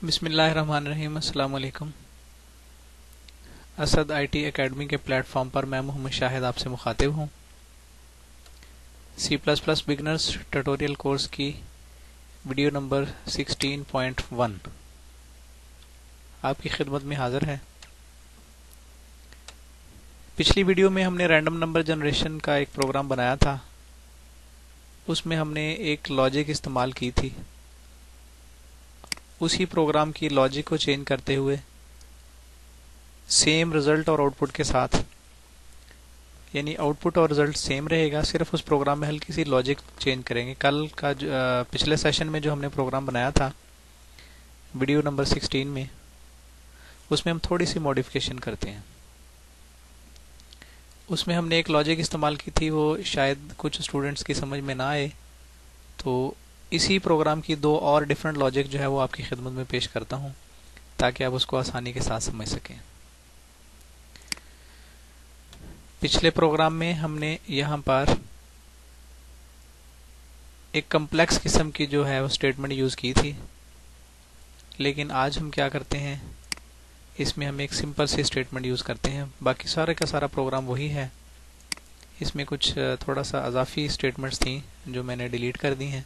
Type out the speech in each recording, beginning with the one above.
बिस्मिल्लाहिर्रहमानिर्रहीम। अस्सलाम वालेकुम। असद आईटी एकेडमी के प्लेटफॉर्म पर मैं मोहम्मद शाहिद आपसे मुखातिब हूँ। C++ बिगनर्स ट्यूटोरियल कोर्स की वीडियो नंबर 16.1 आपकी खिदमत में हाजिर है। पिछली वीडियो में हमने रैंडम नंबर जनरेशन का एक प्रोग्राम बनाया था। उसमें हमने एक लॉजिक इस्तेमाल की थी। उसी प्रोग्राम की लॉजिक को चेंज करते हुए सेम रिजल्ट और आउटपुट के साथ, यानी आउटपुट और रिजल्ट सेम रहेगा, सिर्फ उस प्रोग्राम में हल्की सी लॉजिक चेंज करेंगे। कल का पिछले सेशन में जो हमने प्रोग्राम बनाया था वीडियो नंबर 16 में, उसमें हम थोड़ी सी मॉडिफिकेशन करते हैं। उसमें हमने एक लॉजिक इस्तेमाल की थी, वो शायद कुछ स्टूडेंट्स की समझ में ना आए, तो इसी प्रोग्राम की दो और डिफरेंट लॉजिक जो है वो आपकी खिदमत में पेश करता हूँ ताकि आप उसको आसानी के साथ समझ सकें। पिछले प्रोग्राम में हमने यहाँ पर एक कम्प्लेक्स किस्म की जो है वो स्टेटमेंट यूज़ की थी, लेकिन आज हम क्या करते हैं, इसमें हम एक सिंपल सी स्टेटमेंट यूज़ करते हैं। बाकी सारे का सारा प्रोग्राम वही है। इसमें कुछ थोड़ा सा अजाफी स्टेटमेंट्स थी जो मैंने डिलीट कर दी हैं।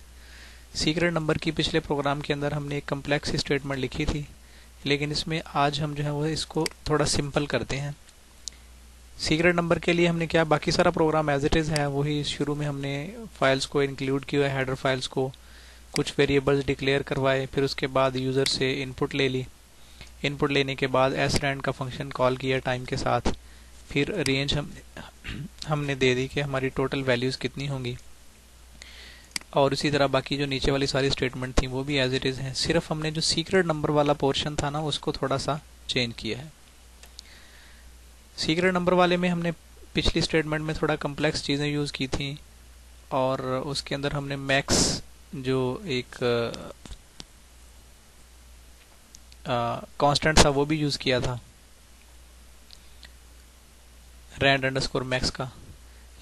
सीक्रेट नंबर की पिछले प्रोग्राम के अंदर हमने एक कम्प्लेक्स स्टेटमेंट लिखी थी, लेकिन इसमें आज हम जो है वो इसको थोड़ा सिंपल करते हैं। सीक्रेट नंबर के लिए हमने क्या, बाकी सारा प्रोग्राम एज इट इज़ है वही। शुरू में हमने फाइल्स को इंक्लूड किया, हेडर फाइल्स को, कुछ वेरिएबल्स डिक्लेयर करवाए, फिर उसके बाद यूज़र से इनपुट ले ली। इनपुट लेने के बाद srand का फंक्शन कॉल किया टाइम के साथ। फिर रेंज हमने दे दी कि हमारी टोटल वैल्यूज़ कितनी होंगी, और इसी तरह बाकी जो नीचे वाली सारी स्टेटमेंट थी वो भी एज इट इज़ है। सिर्फ हमने जो सीक्रेट नंबर वाला पोर्शन था ना, उसको थोड़ा सा चेंज किया है। सीक्रेट नंबर वाले में हमने पिछली स्टेटमेंट में थोड़ा कम्प्लेक्स चीज़ें यूज़ की थी, और उसके अंदर हमने मैक्स जो एक कांस्टेंट था वो भी यूज़ किया था, rand_max का।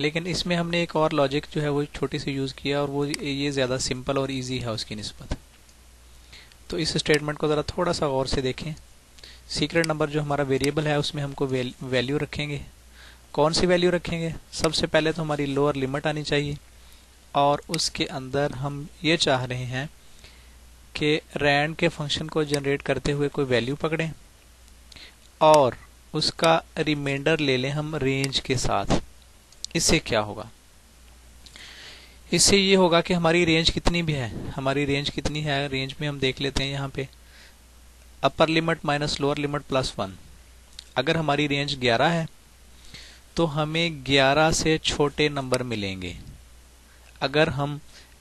लेकिन इसमें हमने एक और लॉजिक जो है वो छोटी सी यूज़ किया, और वो ये ज़्यादा सिंपल और इजी है उसकी निस्बत। तो इस स्टेटमेंट को ज़रा थोड़ा सा गौर से देखें। सीक्रेट नंबर जो हमारा वेरिएबल है उसमें हमको वैल्यू रखेंगे। कौन सी वैल्यू रखेंगे? सबसे पहले तो हमारी लोअर लिमिट आनी चाहिए, और उसके अंदर हम ये चाह रहे हैं कि रैंड के फंक्शन को जनरेट करते हुए कोई वैल्यू पकड़ें और उसका रिमाइंडर ले लें हम रेंज के साथ। इससे क्या होगा? इससे ये होगा कि हमारी रेंज कितनी भी है, हमारी रेंज कितनी है, रेंज में हम देख लेते हैं यहाँ पे upper limit minus lower limit +1। अगर हमारी रेंज 11 है तो हमें 11 से छोटे नंबर मिलेंगे। अगर हम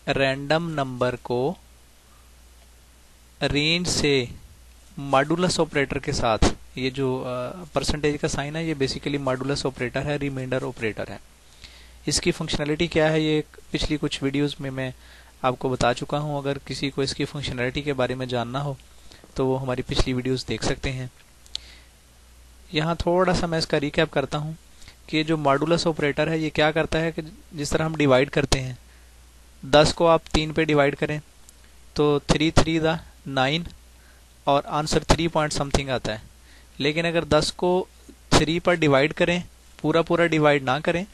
रैंडम नंबर को रेंज से मॉडुलस ऑपरेटर के साथ, ये जो परसेंटेज का साइन है ये बेसिकली मॉडुलस ऑपरेटर है, रिमाइंडर ऑपरेटर है। इसकी फंक्शनैलिटी क्या है ये पिछली कुछ वीडियोस में मैं आपको बता चुका हूँ। अगर किसी को इसकी फंक्शनैलिटी के बारे में जानना हो तो वो हमारी पिछली वीडियोस देख सकते हैं। यहाँ थोड़ा सा मैं इसका रिकैप करता हूँ कि जो मॉडुलस ऑपरेटर है ये क्या करता है कि जिस तरह हम डिवाइड करते हैं, 10 को आप 3 पे डिवाइड करें तो 3 3 9 और आंसर 3 पॉइंट समथिंग आता है। लेकिन अगर 10 को 3 पर डिवाइड करें, पूरा पूरा डिवाइड ना करें,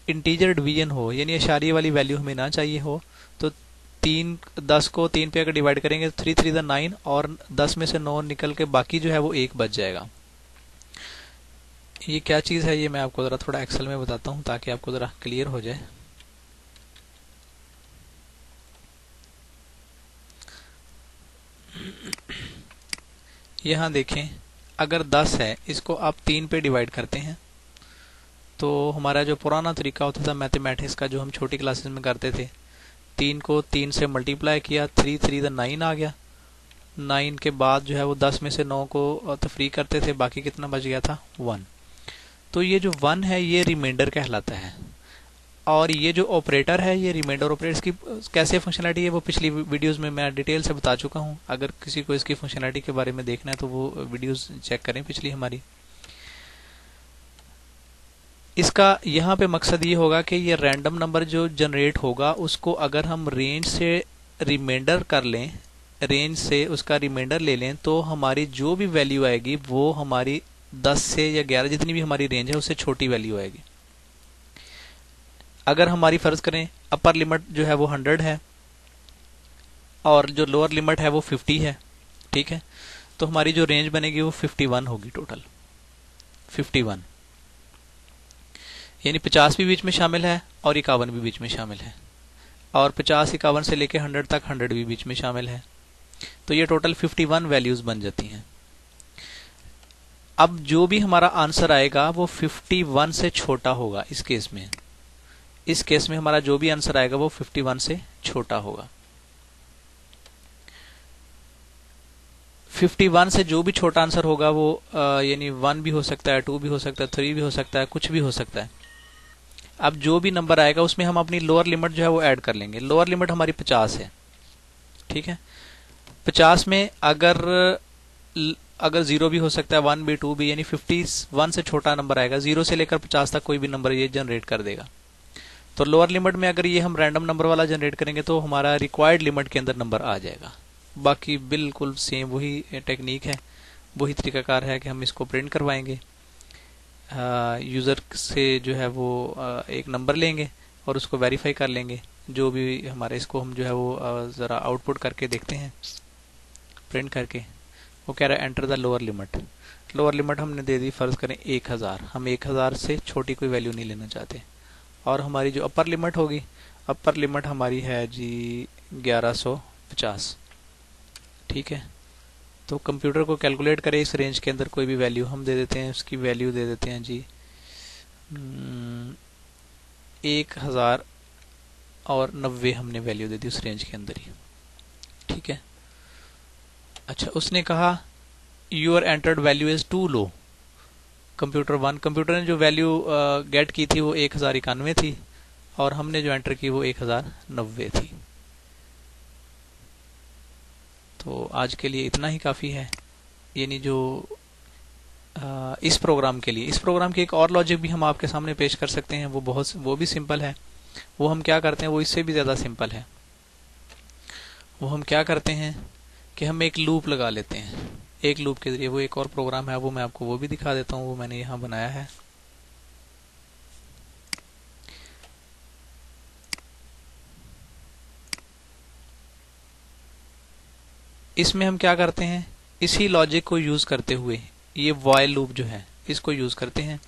इंटीजर डिवीजन हो, यानी इशारिये वाली वैल्यू हमें ना चाहिए हो, तो 10 को 3 पे अगर डिवाइड करेंगे तो 3 3 9 और 10 में से 9 निकल के बाकी जो है वो 1 बच जाएगा। ये क्या चीज़ है ये मैं आपको ज़रा थोड़ा एक्सेल में बताता हूँ ताकि आपको ज़रा क्लियर हो जाए। यहाँ देखें, अगर 10 है, इसको आप 3 पे डिवाइड करते हैं तो हमारा जो पुराना तरीका होता था मैथमेटिक्स का, जो हम छोटी क्लासेस में करते थे, 3 को 3 से मल्टीप्लाई किया, 3 3 9 आ गया। 9 के बाद जो है वो 10 में से 9 को तफरी करते थे, बाकी कितना बच गया था? 1। तो ये जो 1 है ये रिमाइंडर कहलाता है, और ये जो ऑपरेटर है ये रिमाइंडर ऑपरेटर, इसकी कैसे फंक्शनलिटी है वो पिछली वीडियोस में मैं डिटेल से बता चुका हूँ। अगर किसी को इसकी फंक्शनलिटी के बारे में देखना है तो वो वीडियोस चेक करें पिछली हमारी। इसका यहाँ पे मकसद ये होगा कि ये रैंडम नंबर जो जनरेट होगा उसको अगर हम रेंज से रिमाइंडर कर लें, रेंज से उसका रिमाइंडर ले लें, तो हमारी जो भी वैल्यू आएगी वो हमारी 10 से या 11 जितनी भी हमारी रेंज है उससे छोटी वैल्यू आएगी। अगर हमारी फर्ज करें अपर लिमिट जो है वो 100 है और जो लोअर लिमिट है वो 50 है, ठीक है, तो हमारी जो रेंज बनेगी वो 51 होगी, टोटल 51, यानी 50 भी बीच में शामिल है और 51 भी बीच में शामिल है, और 50 51 से लेके 100 तक 100 भी बीच में शामिल है, तो ये टोटल 51 वैल्यूज बन जाती हैं। अब जो भी हमारा आंसर आएगा वो 51 से छोटा होगा। इस केस में हमारा जो भी आंसर आएगा वो 51 से छोटा होगा। 51 से जो भी छोटा आंसर होगा वो यानी 1 भी हो सकता है, 2 भी हो सकता है, 3 भी हो सकता है, कुछ भी हो सकता है। अब जो भी नंबर आएगा उसमें हम अपनी लोअर लिमिट जो है वो ऐड कर लेंगे। लोअर लिमिट हमारी 50 है, ठीक है। 50 में अगर 0 भी हो सकता है, 1 भी, 2 भी, यानी 51 से छोटा नंबर आएगा, 0 से लेकर 50 तक कोई भी नंबर ये जनरेट कर देगा। तो लोअर लिमिट में अगर ये हम रैंडम नंबर वाला जनरेट करेंगे तो हमारा रिक्वायर्ड लिमिट के अंदर नंबर आ जाएगा। बाकी बिल्कुल सेम वही टेक्निक है, वही तरीकाकार है कि हम इसको प्रिंट करवाएंगे। यूज़र से जो है वो एक नंबर लेंगे और उसको वेरीफाई कर लेंगे, जो भी हमारे इसको हम जो है वो ज़रा आउटपुट करके देखते हैं प्रिंट करके। वो कह रहा है enter the lower limit. Lower limit हमने दे दी, फ़र्ज़ करें 1000, हम 1000 से छोटी कोई वैल्यू नहीं लेना चाहते। और हमारी जो अपर लिमिट होगी, अपर लिमिट हमारी है जी 1150, ठीक है। तो कंप्यूटर को कैलकुलेट करें इस रेंज के अंदर कोई भी वैल्यू हम दे देते हैं, उसकी वैल्यू दे देते हैं जी 1090 हमने वैल्यू दे दी उस रेंज के अंदर ही, ठीक है। अच्छा, उसने कहा your entered value is too low. Computer ने जो वैल्यू गेट की थी वो 1091 थी और हमने जो एंटर की वो 1090 थी। तो आज के लिए इतना ही काफ़ी है। यानी जो इस प्रोग्राम की एक और लॉजिक भी हम आपके सामने पेश कर सकते हैं, वो भी सिंपल है। वो हम क्या करते हैं, वो इससे भी ज़्यादा सिंपल है। वो हम क्या करते हैं कि हम एक लूप लगा लेते हैं। एक लूप के जरिए वो एक और प्रोग्राम है, वो मैं आपको वो भी दिखा देता हूँ, वो मैंने यहाँ बनाया है। इसमें हम क्या करते हैं, इसी लॉजिक को यूज करते हुए ये व्हाइल लूप जो है इसको यूज करते हैं।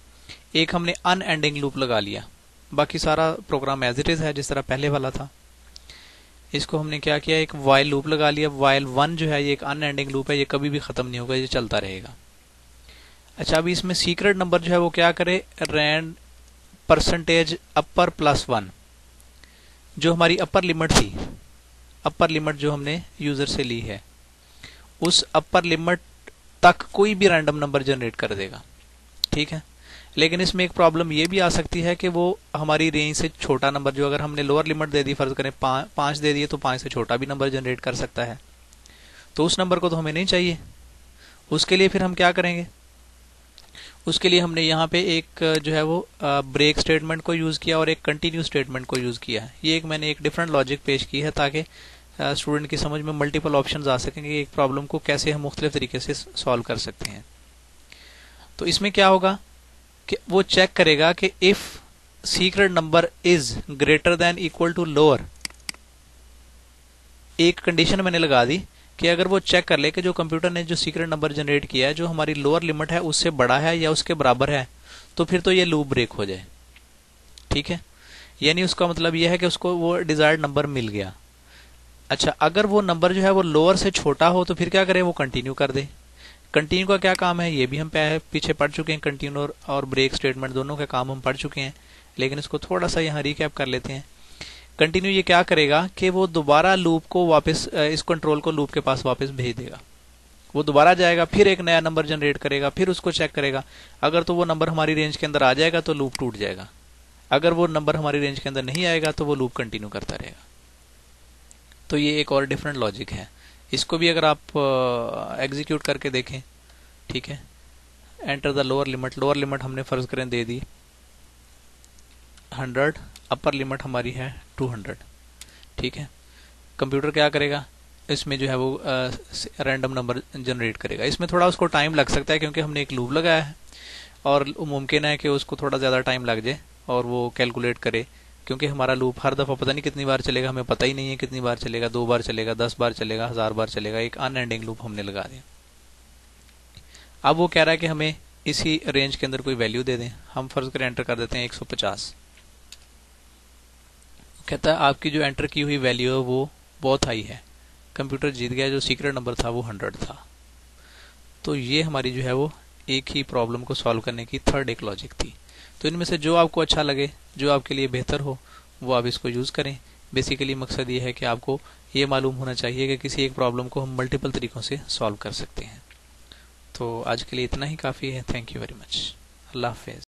एक हमने अनएंडिंग लूप लगा लिया, बाकी सारा प्रोग्राम एज इट इज है जिस तरह पहले वाला था। इसको हमने क्या किया, एक व्हाइल लूप लगा लिया। व्हाइल 1 जो है ये एक अनएंडिंग लूप है, ये कभी भी खत्म नहीं होगा, ये चलता रहेगा। अच्छा, अभी इसमें सीक्रेट नंबर जो है वो क्या करे, रैंड परसेंटेज अपर +1, जो हमारी अपर लिमिट थी, अपर लिमिट जो हमने यूजर से ली है, उस अपर लिमिट तक कोई भी रैंडम नंबर जनरेट कर देगा, ठीक है। लेकिन इसमें एक प्रॉब्लम ये भी आ सकती है कि वो हमारी रेंज से छोटा नंबर, जो अगर हमने लोअर लिमिट दे दी, फर्ज करें 5 दे दिए, तो 5 से छोटा भी नंबर जनरेट कर सकता है। तो उस नंबर को तो हमें नहीं चाहिए। उसके लिए फिर हम क्या करेंगे, उसके लिए हमने यहाँ पे एक जो है वो ब्रेक स्टेटमेंट को यूज़ किया और एक कंटिन्यू स्टेटमेंट को यूज़ किया है। ये मैंने एक डिफरेंट लॉजिक पेश की है ताकि स्टूडेंट की समझ में मल्टीपल ऑप्शंस आ सकेंगे, एक प्रॉब्लम को कैसे हम मुख्तलिफ तरीके से सॉल्व कर सकते हैं। तो इसमें क्या होगा कि वो चेक करेगा कि if secret number is greater than equal to lower, एक कंडीशन मैंने लगा दी कि अगर वो चेक कर ले कि जो कंप्यूटर ने जो सीक्रेट नंबर जनरेट किया है जो हमारी लोअर लिमिट है उससे बड़ा है या उसके बराबर है, तो फिर तो ये लूप ब्रेक हो जाए, ठीक है। यानी उसका मतलब यह है कि उसको वो डिजायर्ड नंबर मिल गया। अच्छा, अगर वो नंबर जो है वो लोअर से छोटा हो तो फिर क्या करे, वो कंटिन्यू कर दे। कंटिन्यू का क्या काम है ये भी हम पीछे पढ़ चुके हैं, कंटिन्यू और ब्रेक स्टेटमेंट दोनों का काम हम पढ़ चुके हैं, लेकिन इसको थोड़ा सा यहाँ रिकैप कर लेते हैं। कंटिन्यू ये क्या करेगा कि वो दोबारा लूप को वापस, इस कंट्रोल को लूप के पास वापस भेज देगा। वो दोबारा जाएगा, फिर एक नया नंबर जनरेट करेगा, फिर उसको चेक करेगा। अगर तो वो नंबर हमारी रेंज के अंदर आ जाएगा तो लूप टूट जाएगा, अगर वो नंबर हमारी रेंज के अंदर नहीं आएगा तो वो लूप कंटिन्यू करता रहेगा। तो ये एक और डिफरेंट लॉजिक है, इसको भी अगर आप एग्जीक्यूट करके देखें, ठीक है। Enter the lower limit, lower limit हमने फर्ज करें दे दी 100, अपर लिमिट हमारी है 200, ठीक है। कंप्यूटर क्या करेगा, इसमें जो है वो रैंडम नंबर जनरेट करेगा। इसमें थोड़ा उसको टाइम लग सकता है क्योंकि हमने एक लूप लगाया है, और मुमकिन है कि उसको थोड़ा ज़्यादा टाइम लग जाए और वो कैलकुलेट करे, क्योंकि हमारा लूप हर दफ़ा पता नहीं कितनी बार चलेगा, हमें पता ही नहीं है कितनी बार चलेगा, 2 बार चलेगा, 10 बार चलेगा, 1000 बार चलेगा, एक अनएंडिंग लूप हमने लगा दिया। अब वो कह रहा है कि हमें इसी रेंज के अंदर कोई वैल्यू दे दें। हम फर्ज करें एंटर कर देते हैं 150। कहता है आपकी जो एंटर की हुई वैल्यू है वो बहुत हाई है, कंप्यूटर जीत गया, जो सीक्रेट नंबर था वो 100 था। तो ये हमारी जो है वो एक ही प्रॉब्लम को सॉल्व करने की थर्ड एक लॉजिक थी। तो इनमें से जो आपको अच्छा लगे, जो आपके लिए बेहतर हो, वो आप इसको यूज़ करें। बेसिकली मकसद ये है कि आपको ये मालूम होना चाहिए कि किसी एक प्रॉब्लम को हम मल्टीपल तरीकों से सॉल्व कर सकते हैं। तो आज के लिए इतना ही काफ़ी है। Thank you very much. अल्लाह हाफिज़।